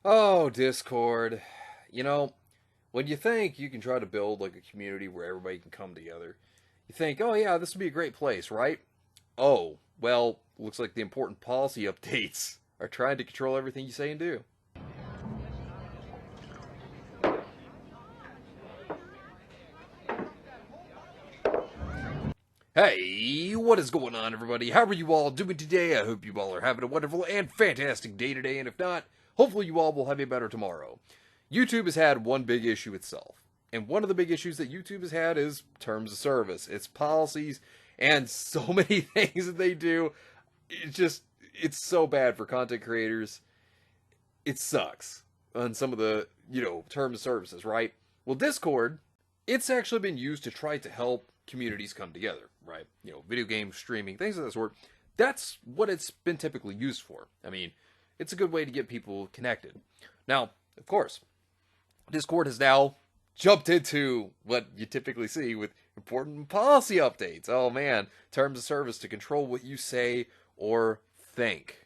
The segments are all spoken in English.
Oh, Discord. You know, when you think you can try to build like a community where everybody can come together, you think, oh yeah, this would be a great place, right? Oh, well, looks like the important policy updates are trying to control everything you say and do. Hey, what is going on, everybody? How are you all doing today? I hope you all are having a wonderful and fantastic day today, and if not, hopefully you all will have a better tomorrow. YouTube has had one big issue itself, and one of the big issues that YouTube has had is terms of service, its policies, and so many things that they do. It's so bad for content creators. It sucks on some of the, terms of services, right? Well, Discord, it's actually been used to try to help communities come together, right? Video game streaming, things of that sort. That's what it's been typically used for. I mean, it's a good way to get people connected. Now, of course, Discord has now jumped into what you typically see with important policy updates. Oh man, terms of service to control what you say or think.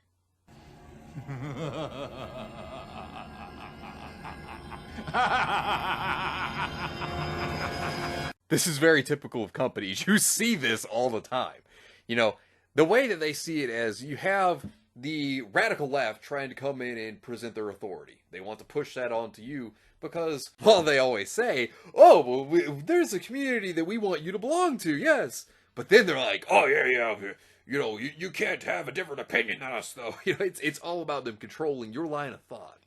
This is very typical of companies. You see this all the time. You know, the way that they see it as you have the radical left trying to come in and present their authority. They want to push that onto you because, well, they always say, oh, well, there's a community that we want you to belong to, yes. But then they're like, oh, yeah. You can't have a different opinion than us, though. It's all about them controlling your line of thought.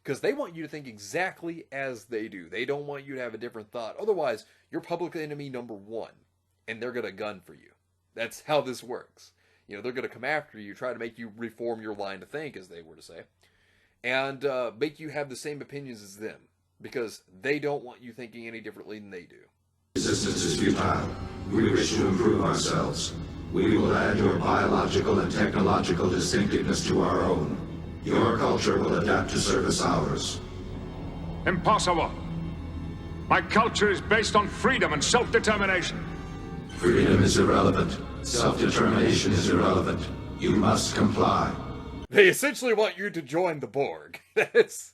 Because they want you to think exactly as they do. They don't want you to have a different thought. Otherwise, you're public enemy number one, and they're going to gun for you. That's how this works. They're going to come after you, try to make you reform your line to think, as they were to say, and make you have the same opinions as them, because they don't want you thinking any differently than they do. Resistance is futile. We wish to improve ourselves. We will add your biological and technological distinctiveness to our own. Your culture will adapt to service ours. Impossible! My culture is based on freedom and self-determination. Freedom is irrelevant. Self-determination is irrelevant. You must comply. They essentially want you to join the Borg. That's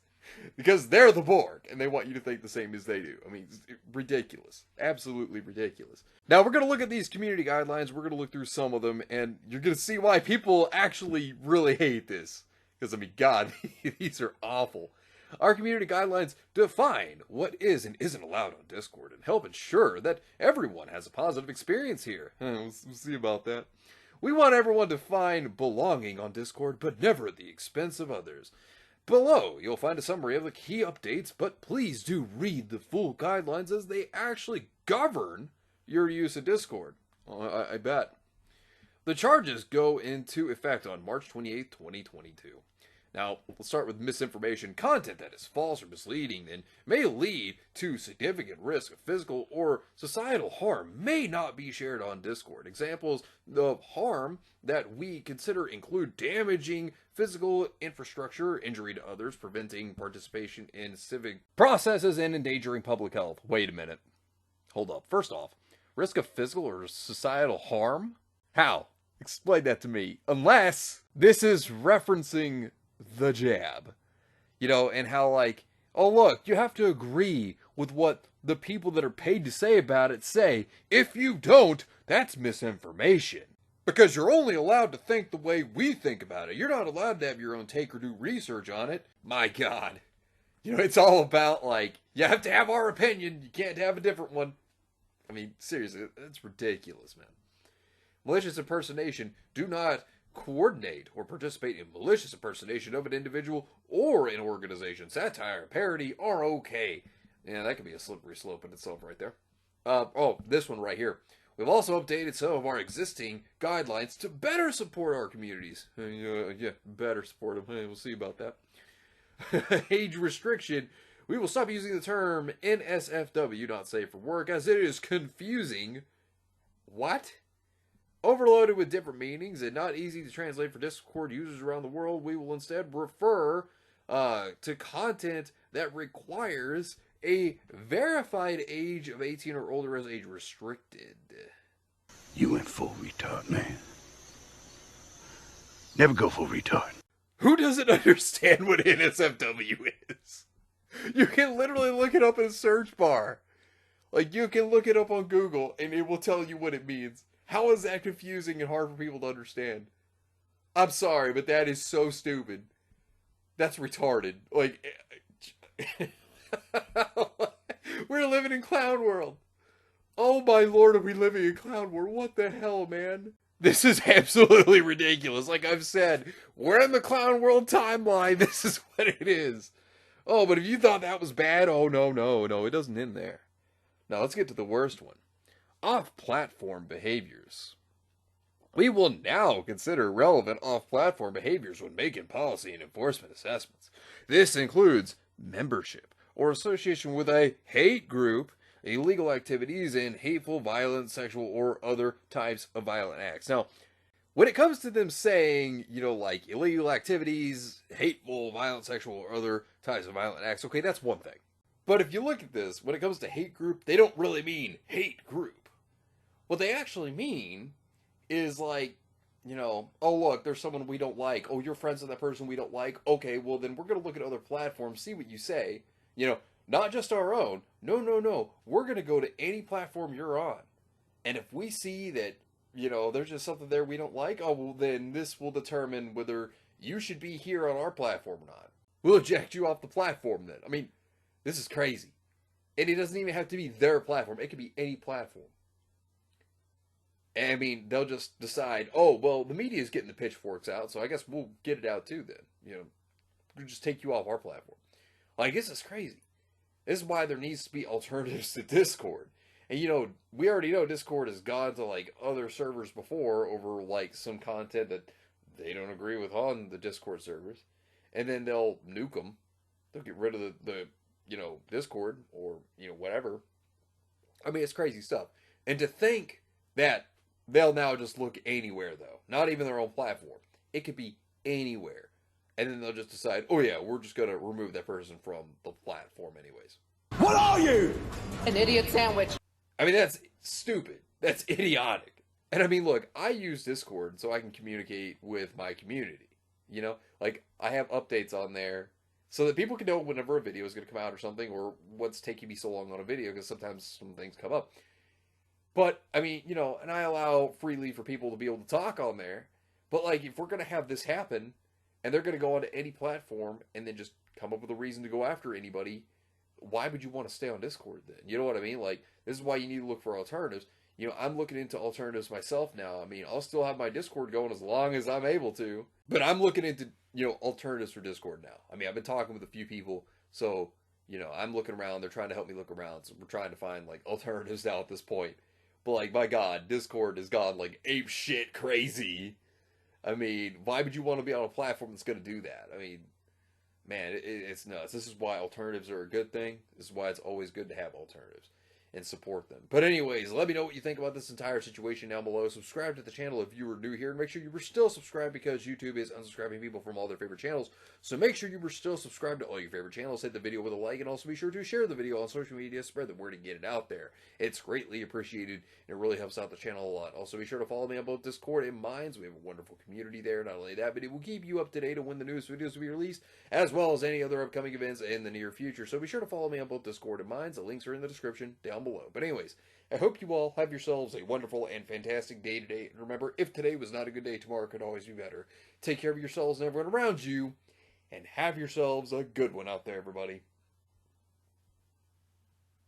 because they're the Borg, and they want you to think the same as they do. I mean, it's ridiculous. Absolutely ridiculous. Now, we're going to look at these community guidelines. We're going to look through some of them, and you're going to see why people actually really hate this. Because, I mean, God, these are awful. Our community guidelines define what is and isn't allowed on Discord and help ensure that everyone has a positive experience here. We'll see about that. We want everyone to find belonging on Discord, but never at the expense of others. Below, you'll find a summary of the key updates, but please do read the full guidelines as they actually govern your use of Discord. I bet. The charges go into effect on March 28th, 2022. Now, let's start with misinformation. Content that is false or misleading and may lead to significant risk of physical or societal harm may not be shared on Discord. Examples of harm that we consider include damaging physical infrastructure, injury to others, preventing participation in civic processes, and endangering public health. Wait a minute. Hold up. First off, risk of physical or societal harm? How? Explain that to me. Unless this is referencing the jab, and how oh look, you have to agree with what the people that are paid to say about it say. If you don't, that's misinformation. Because you're only allowed to think the way we think about it. You're not allowed to have your own take or do research on it. My God. It's all about you have to have our opinion. You can't have a different one. I mean, seriously, that's ridiculous, man. Malicious impersonation. Do not coordinate or participate in malicious impersonation of an individual or an organization. Satire, parody are okay. Yeah, that could be a slippery slope in itself right there. This one right here. We've also updated some of our existing guidelines to better support our communities. Better support them. We'll see about that. Age restriction. We will stop using the term NSFW, not safe for work, as it is confusing. What? Overloaded with different meanings and not easy to translate for Discord users around the world, we will instead refer to content that requires a verified age of 18 or older as age restricted. You went full retard, man. Never go full retard. Who doesn't understand what NSFW is? You can literally look it up in a search bar. Like, you can look it up on Google and it will tell you what it means. How is that confusing and hard for people to understand? I'm sorry, but that is so stupid. That's retarded. Like, we're living in Clown World. Oh my lord, are we living in Clown World? What the hell, man? This is absolutely ridiculous. Like I've said, we're in the Clown World timeline. This is what it is. Oh, but if you thought that was bad, oh no, it doesn't end there. Now let's get to the worst one. Off-platform behaviors. We will now consider relevant off-platform behaviors when making policy and enforcement assessments. This includes membership or association with a hate group, illegal activities, and hateful, violent, sexual, or other types of violent acts. Now, when it comes to them saying, like illegal activities, hateful, violent, sexual, or other types of violent acts, okay, that's one thing. But if you look at this, when it comes to hate group, they don't really mean hate group. What they actually mean is like, oh look, there's someone we don't like. Oh, you're friends with that person we don't like. Okay, well then we're going to look at other platforms, see what you say. Not just our own. No. We're going to go to any platform you're on. And if we see that, there's just something there we don't like, oh, well, then this will determine whether you should be here on our platform or not. We'll eject you off the platform then. I mean, this is crazy. And it doesn't even have to be their platform. It could be any platform. And I mean, they'll just decide, oh, well, the media is getting the pitchforks out, so I guess we'll get it out too then. We'll just take you off our platform. Like, this is crazy. This is why there needs to be alternatives to Discord. And we already know Discord has gone to like other servers before over like some content that they don't agree with on the Discord servers. And then they'll nuke them. They'll get rid of the Discord or, whatever. I mean, it's crazy stuff. And to think that they'll now just look anywhere though, not even their own platform. It could be anywhere. And then they'll just decide, oh yeah, we're just going to remove that person from the platform anyways. What are you? An idiot sandwich. I mean, that's stupid. That's idiotic. And I mean, look, I use Discord so I can communicate with my community. Like I have updates on there so that people can know whenever a video is going to come out or something, or what's taking me so long on a video, because sometimes some things come up. But, I mean, and I allow freely for people to be able to talk on there. But, like, if we're going to have this happen, and they're going to go onto any platform and then just come up with a reason to go after anybody, why would you want to stay on Discord then? You know what I mean? Like, this is why you need to look for alternatives. I'm looking into alternatives myself now. I mean, I'll still have my Discord going as long as I'm able to. But I'm looking into, alternatives for Discord now. I mean, I've been talking with a few people, so, I'm looking around. They're trying to help me look around. So we're trying to find, like, alternatives now at this point. But, like, my God, Discord has gone, like, ape shit crazy. I mean, why would you want to be on a platform that's going to do that? I mean, man, it's nuts. This is why alternatives are a good thing. This is why it's always good to have alternatives and support them. But anyways, let me know what you think about this entire situation down below. Subscribe to the channel if you were new here, and make sure you were still subscribed, because YouTube is unsubscribing people from all their favorite channels. So make sure you were still subscribed to all your favorite channels. Hit the video with a like, and also be sure to share the video on social media. Spread the word and get it out there. It's greatly appreciated, and it really helps out the channel a lot. Also, be sure to follow me on both Discord and Minds. We have a wonderful community there. Not only that, but it will keep you up to date on when the newest videos will be released, as well as any other upcoming events in the near future. So be sure to follow me on both Discord and Minds. The links are in the description down below. But anyways, I hope you all have yourselves a wonderful and fantastic day today. And remember, if today was not a good day, tomorrow could always be better. Take care of yourselves and everyone around you, and have yourselves a good one out there, everybody.